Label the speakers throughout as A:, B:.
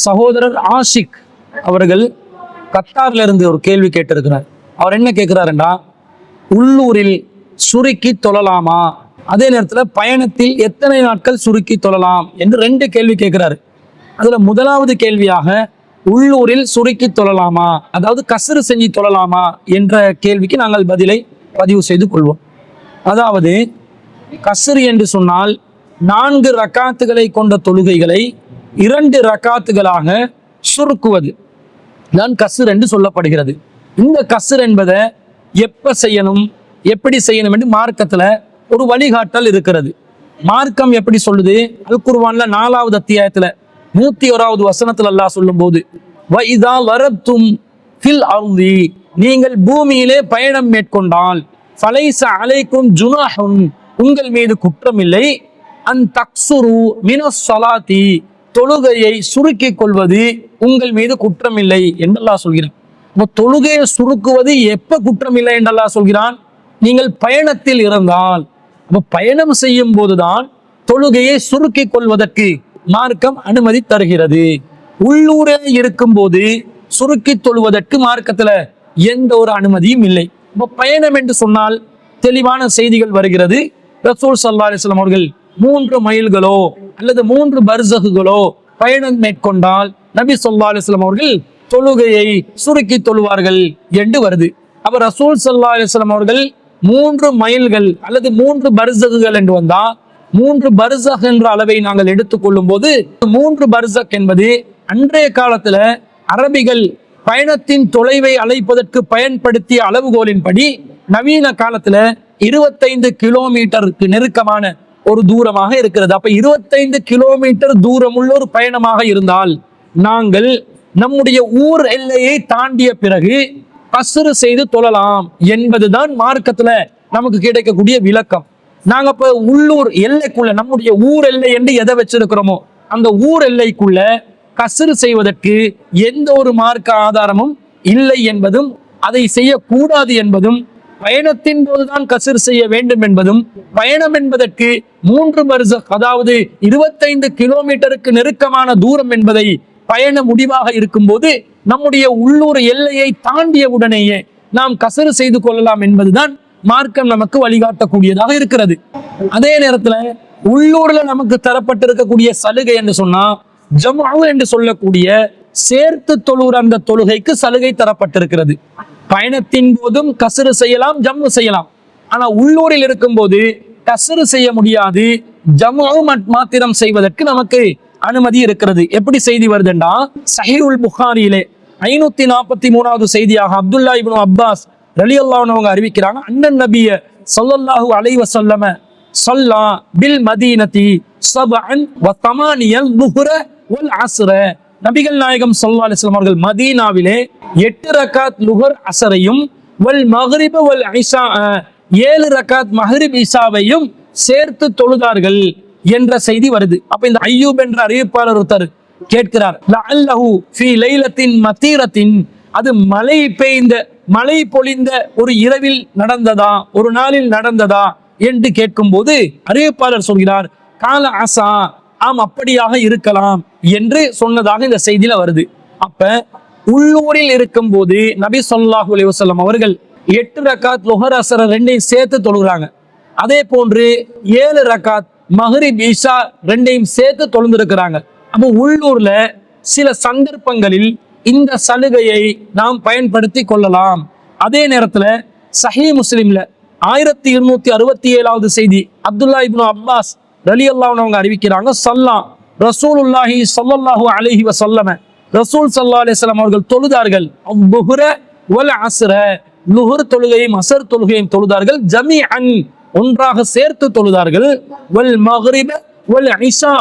A: சகோதரர் ஆஷிக் அவர்கள் கத்தார்ல இருந்து ஒரு கேள்வி கேட்டிருக்கிறார். அவர் என்ன கேட்கிறாருன்னா, உள்ளூரில் சுருக்கி தொழலாமா, அதே நேரத்தில் பயணத்தில் எத்தனை நாட்கள் சுருக்கி தொழலாம் என்று 2 கேள்வி கேட்கிறாரு. அதுல முதலாவது கேள்வியாக உள்ளூரில் சுருக்கி தொழலாமா, அதாவது கஸ்ரு செஞ்சு தொழலாமா என்ற கேள்விக்கு நாங்கள் பதிலை பதிவு செய்து கொள்வோம். அதாவது கஸ்ரு என்று சொன்னால் 4 ரக்காத்துகளை கொண்ட தொழுகைகளை 2 ரக்காத்துகளாக சுருக்குவது தான் கஸ்ர் என்று சொல்லப்படுகிறது. இந்த கஸ்ர் என்பதை எப்ப செய்யணும், எப்படி செய்யணும் என்று மார்க்கத்துல ஒரு வழிகாட்டல் இருக்கிறது. மார்க்கம் எப்படி சொல்லுது? அல் குர்ஆன்ல 4வது அத்தியாயத்துல 101வது வசனத்துல அல்லாஹ் சொல்லும் போது, வஇதா வரப்தும் ஃபில் அர்தி, நீங்கள் பூமியிலே பயணம் மேற்கொண்டால், ஃபலைஸ அலைக்கும் ஜுனாஹுன், உங்கள் மீது குற்றம் இல்லை, அன் தக்சுரு மினஸ் ஸலாத்தி, தொழுகையை சுருக்கிக் கொள்வது உங்கள் மீது குற்றம் இல்லை என்று அல்லாஹ் சொல்கிறான். தொழுகையை சுருக்குவது எப்ப குற்றம் இல்லை என்று அல்லாஹ் சொல்கிறான்? நீங்கள் பயணத்தில் இருந்தால். பயணம் செய்யும் போதுதான் தொழுகையை சுருக்கிக் கொள்வதற்கு மார்க்கம் அனுமதி தருகிறது. உள்ளூரே இருக்கும் போது சுருக்கி தொழுவதற்கு மார்க்கத்துல எந்த ஒரு அனுமதியும் இல்லை. பயணம் என்று சொன்னால் தெளிவான செய்திகள் வருகிறது. ரசூல் ஸல்லல்லாஹு அலைஹி வஸல்லம் அவர்கள் 3 மைல்களோ அல்லது 3 பர்ஸகுகளோ பயணம் மேற்கொண்டால் நபி ஸல்லல்லாஹு அலைஹி வஸல்லம் அவர்கள் தொழுகையை சுருக்கி தொழுவார்கள் என்று வருது. அப்ப ரசூல் ஸல்லல்லாஹு அலைஹி வஸல்லம் அவர்கள் 3 மைல்கள் அல்லது 3 பர்ஸகுகள் என்று வந்தா, 3 பர்ஸக் என்ற அளவை நாங்கள் எடுத்துக்கொள்ளும் போது 3 பர்ஸக் என்பது அன்றைய காலத்துல அரபிகள் பயணத்தின் தொலைவை அழைப்பதற்கு பயன்படுத்திய அளவுகோலின்படி நவீன காலத்துல 25 கிலோமீட்டருக்கு நெருக்கமான ஒரு தூரமாக இருக்கிறது. அப்ப 25 கிலோமீட்டர் தூரம் உள்ள ஒரு பயணமாக இருந்தால் நாங்கள் நம்முடைய ஊர் எல்லையை தாண்டிய பிறகு கஸ்ரு செய்து தொழலாம் என்பதுதான் மார்க்கத்துல நமக்கு கிடைக்கக்கூடிய விளக்கம். நாங்க இப்ப உள்ளூர் எல்லைக்குள்ள, நம்முடைய ஊர் எல்லை என்று எதை வச்சிருக்கிறோமோ அந்த ஊர் எல்லைக்குள்ள கஸ்ரு செய்வதற்கு எந்த ஒரு மார்க்க ஆதாரமும் இல்லை என்பதும், அதை செய்யக்கூடாது என்பதும், பயணத்தின் போதுதான் கஸ்ர் செய்ய வேண்டும் என்பதும், பயணம் என்பதற்கு 3 பர்ஸக் அதாவது 25 கிலோமீட்டருக்கு நெருக்கமான தூரம் என்பதை பயண முடிவாக இருக்கும் போது நம்முடைய உள்ளூர் எல்லையை தாண்டிய உடனேயே நாம் கஸ்ர் செய்து கொள்ளலாம் என்பதுதான் மார்க்கம் நமக்கு வழிகாட்டக்கூடியதாக இருக்கிறது. அதே நேரத்துல உள்ளூர்ல நமக்கு தரப்பட்டிருக்கக்கூடிய சலுகை என்று சொன்னா, ஜம்உ என்று சொல்லக்கூடிய சேர்த்து தொழுகிற அந்த தொழுகைக்கு சலுகை தரப்பட்டிருக்கிறது. பயணத்தின் போதும் கஸ்ரு செய்யலாம், ஜம்உ செய்யலாம். ஆனா உள்ளூரில் இருக்கும் போது கஸ்ரு செய்ய முடியாது, ஜம்உ மாத்திரம் செய்வதற்கு நமக்கு அனுமதி இருக்கிறது. எப்படி செய்தி வருதுன்னா, சஹீஹுல் புகாரியிலே 543வது செய்தியாக அப்துல்லா இப்னு அப்பாஸ் ரலியல்லாஹு அன்ஹு அவங்க அறிவிக்கிறாங்க, அன்னன் நபிய ஸல்லல்லாஹு அலைஹி வஸல்லம் ஸல்லா பில் மதீனதி ஸபஅன் வ தமானியல் லுஹ்ர வல் அஸ்ர, நபிகள் நாயகம் ஸல்லல்லாஹு அலைஹி வஸல்லம் அவர்கள் மதீனாவிலே 8 ரக்காத் லுஹர் அஸரையும் வல் மக்ரிப வல் இஷா 7 ரக்காத் மக்ரிப் இஷாவையும் சேர்த்து தொழுதார்கள் என்ற செய்தி வருது. அப்ப இந்த அய்யூப் என்ற அறிவிப்பாளர் ஒருத்தர் கேட்கிறார், லஅல்லஹு ஃபீ லைலத்தின் மதீரத்தின், அது மழை பொழிந்த ஒரு இரவில் நடந்ததா, ஒரு நாளில் நடந்ததா என்று கேட்கும் போது அறிவிப்பாளர் சொல்கிறார், கால அசா, ஆம் அப்படியாக இருக்கலாம் என்று சொன்னதாக இந்த செய்தியில வருது. அப்ப உள்ளூரில் இருக்கும் போது நபி ஸல்லல்லாஹு அலைஹி வஸல்லம் அவர்கள் 8 ரக்காத் லுஹர் அஸ்ர் 2ஐயும் சேர்த்து தொழுகிறாங்க. அதே போன்று 7 ரக்காத் மக்ரிப் இஷா 2ஐயும் சேர்த்து தொழுந்திருக்கிறாங்க. அப்போ உள்ளூர்ல சில சந்தர்ப்பங்களில் இந்த சலுகையை நாம் பயன்படுத்தி கொள்ளலாம். அதே நேரத்துல சஹீஹ் முஸ்லிம்ல 1267வது செய்தி அப்துல்லா இப்னு அப்பாஸ் ரலியல்லாஹு அன்ஹு அவங்க அறிவிக்கிறாங்க, ஸல்லா ரசூலுல்லாஹி ஸல்லல்லாஹு அலைஹி வஸல்லம், ரசூல் ஸல்லல்லாஹு அலைஹி வஸல்லம் அவர்கள் தொழுதார்கள் அல்-லுஹ்ர வல் அஸ்ர, லுஹர் தொழுகையும் அஸ்ர் தொழுகையும் தொழுதார்கள், ஜமீஅன் ஒன்றாக சேர்த்து தொழுதார்கள், வல் மக்ரிப வல் இஷா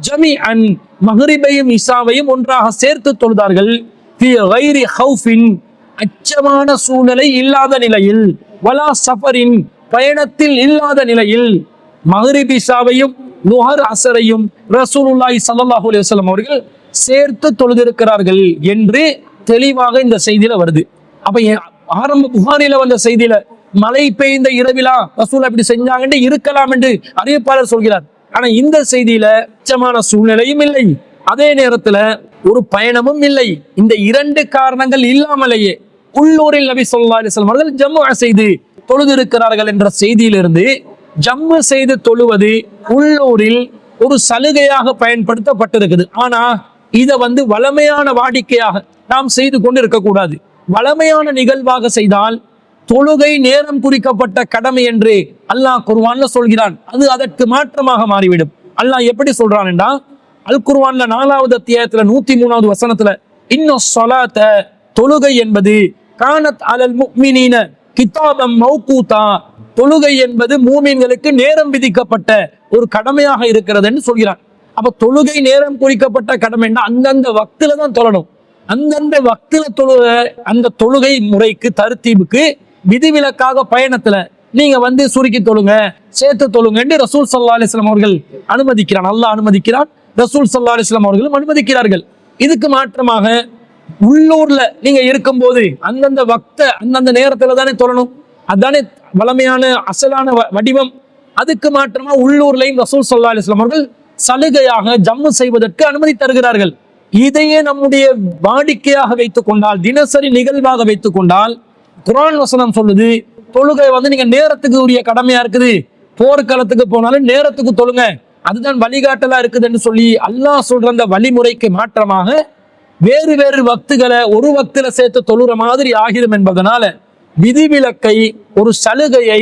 A: ஜமீஅன், மக்ரிபையும் இஷாவையும் ஒன்றாக சேர்த்து தொழுதார்கள், ஃபீ கைரி ஹௌஃபின், அச்சமான சூழ்நிலை இல்லாத நிலையில், வலா சஃபரின், பயணத்தில் இல்லாத நிலையில் மக்ரிப் இஷாவையும் லுஹர் அஸ்ரையும் ரசூலுல்லாஹி ஸல்லல்லாஹு அலைஹி வஸல்லம் அவர்கள் சேர்த்து தொழுதிருக்கிறார்கள் என்று தெளிவாக இந்த செய்தியில வருது. அப்ப ஆரம்ப புகாரில வந்த செய்தியில மழை பெய்ந்த இரவிலா ரசூல் அப்படி செஞ்சாங்கன்னு இருக்கலாம் என்று அறிவிப்பாளர் சொல்கிறார். ஆனா இந்த செய்தியில அச்சமான சூழ்நிலையும் இல்லை, அதே நேரத்துல ஒரு பயணமும் இல்லை. இந்த இரண்டு காரணங்கள் இல்லாமலேயே உள்ளூரில் நபி ஸல்லல்லாஹு அலைஹி வஸல்லம் அவர்கள் ஜம்மு செய்து தொழுது இருக்கிறார்கள் என்ற செய்தியிலிருந்து ஜம்மு செய்து தொழுவது உள்ளூரில் ஒரு சலுகையாக பயன்படுத்தப்பட்டிருக்குது. ஆனா இதை வளமையான வாடிக்கையாக நாம் செய்து கொண்டு இருக்கக்கூடாது. வளமையான நிகழ்வாக செய்தால் தொழுகை நேரம் குறிக்கப்பட்ட கடமை என்று அல்லாஹ் குர்ஆன்ல சொல்கிறான். அது அதற்கு மாற்றமாக மாறிவிடும். அல்லாஹ் எப்படி சொல்றான் என்றா, அல் குர்ஆன்ல 4வது அத்தியாயத்துல 103வது வசனத்துல இன்ன ஸலாத்த தொழுகை என்பது கானத் அலல் முஃமினீன கிதாபம் மௌகூதா, தொழுகை என்பது மூமின்களுக்கு நேரம் விதிக்கப்பட்ட ஒரு கடமையாக இருக்கிறது என்று சொல்கிறான். அப்ப தொழுகை நேரம் குறிக்கப்பட்ட கடமைன்னா அந்தந்த வக்துல தான் தொழணும். அந்தந்த வக்துல தொழுக அந்த தொழுகை முறைக்கு தர்தீபுக்கு விதிவிலக்காக பயணத்துல நீங்க சுருக்கி தொழுங்க, சேர்த்து தொழுங்க என்று ரசூல் ஸல்லல்லாஹு அலைஹி வஸல்லம் அவர்கள் அனுமதிக்கிறான். அல்லாஹ் அனுமதிக்கிறான், ரசூல் ஸல்லல்லாஹு அலைஹி வஸல்லம் அவர்களும் அனுமதிக்கிறார்கள். இதுக்கு மாற்றமாக உள்ளூர்ல நீங்க இருக்கும்போது அந்தந்த அந்தந்த நேரத்துல தானே தொழணும். அதுதானே வளமையான அசலான வடிவம். அதுக்கு மாற்றமா உள்ளூர்லையும் ரசூல் ஸல்லல்லாஹு அலைஹி வஸல்லம் அவர்கள் சலுகையாக ஜம்மு செய்வதற்கு அனுமதி தருகிறார்கள். இதையே நம்முடைய வாடிக்கையாக வைத்துக் கொண்டால், தினசரி நிகழ்வாக வைத்துக் கொண்டால், குர்ஆன் வசனம் சொல்லுது தொழுகை நீங்க நேரத்துக்கு உரிய கடமையா இருக்குது. போர்க்களத்துக்கு போனாலும் நேரத்துக்கு தொழுங்க, அதுதான் வழிகாட்டலா இருக்குதுன்னு சொல்லி அல்லாஹ் சொல்ற அந்த வழிமுறைக்கு மாற்றமாக வேறு வேறு வக்துகளை ஒரு வக்துல சேர்த்து தொழுற மாதிரி ஆகிரும் என்பதனால விதிவிலக்கை, ஒரு சலுகையை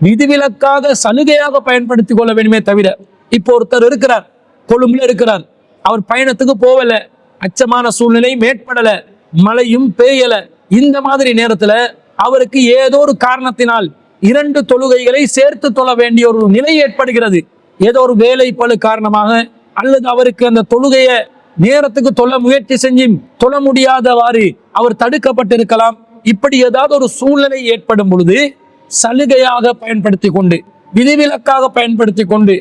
A: விதிவிலக்காக சலுகையாக பயன்படுத்தி கொள்ள வேண்டுமே தவிர, இப்போ ஒருத்தர் இருக்கிறார், கொழும்புல இருக்கிறார், அவர் பயணத்துக்கு போகல, அச்சமான சூழ்நிலை மேற்படல, மழையும் பெய்யல, இந்த மாதிரி நேரத்துல அவருக்கு ஏதோ ஒரு காரணத்தினால் 2 தொழுகைகளை சேர்த்து தொழ வேண்டிய ஒரு நிலை ஏற்படுகிறது. ஏதோ ஒரு வேலை பளு காரணமாக அல்லது அவருக்கு அந்த தொழுகையை நேரத்துக்கு தொழ முயற்சி செஞ்சு தொழ முடியாதவாறு அவர் தடுக்கப்பட்டிருக்கலாம். இப்படி ஏதாவது ஒரு சூழ்நிலை ஏற்படும் பொழுது சலுகையாக பயன்படுத்தி கொண்டு, விதிவிலக்காக பயன்படுத்தி கொண்டு,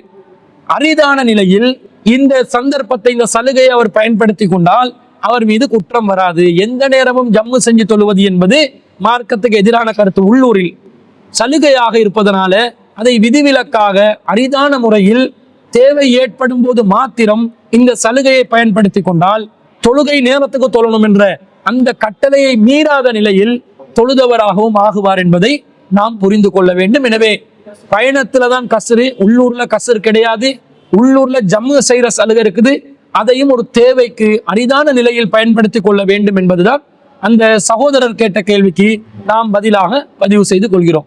A: அரிதான நிலையில் இந்த சந்தர்ப்பத்தை, இந்த சலுகையை அவர் பயன்படுத்தி கொண்டால் அவர் மீது குற்றம் வராது. எந்த நேரமும் ஜம்மு செஞ்சு தொழுவது என்பது மார்க்கத்துக்கு எதிரான கருத்து. உள்ளூரில் சலுகையாக இருப்பதனால அதை விதிவிலக்காக அரிதான முறையில் தேவை ஏற்படும் போது மாத்திரம் இந்த சலுகையை பயன்படுத்தி கொண்டால் தொழுகை நேரத்துக்கு தொழணும் என்ற அந்த கட்டளையை மீறாத நிலையில் தொழுதவராகவும் ஆகுவார் என்பதை நாம் புரிந்து கொள்ள வேண்டும். எனவே பயணத்துல தான் கஸ்ரு, உள்ளூர்ல கஸ்ரு கிடையாது. உள்ளூர்ல ஜம்மு செய்யற சலுகை இருக்குது. அதையும் ஒரு தேவைக்கு அரிதான நிலையில் பயன்படுத்தி கொள்ள வேண்டும் என்பதுதான் அந்த சகோதரர் கேட்ட கேள்விக்கு நாம் பதிலாக பதிவு செய்து கொள்கிறோம்.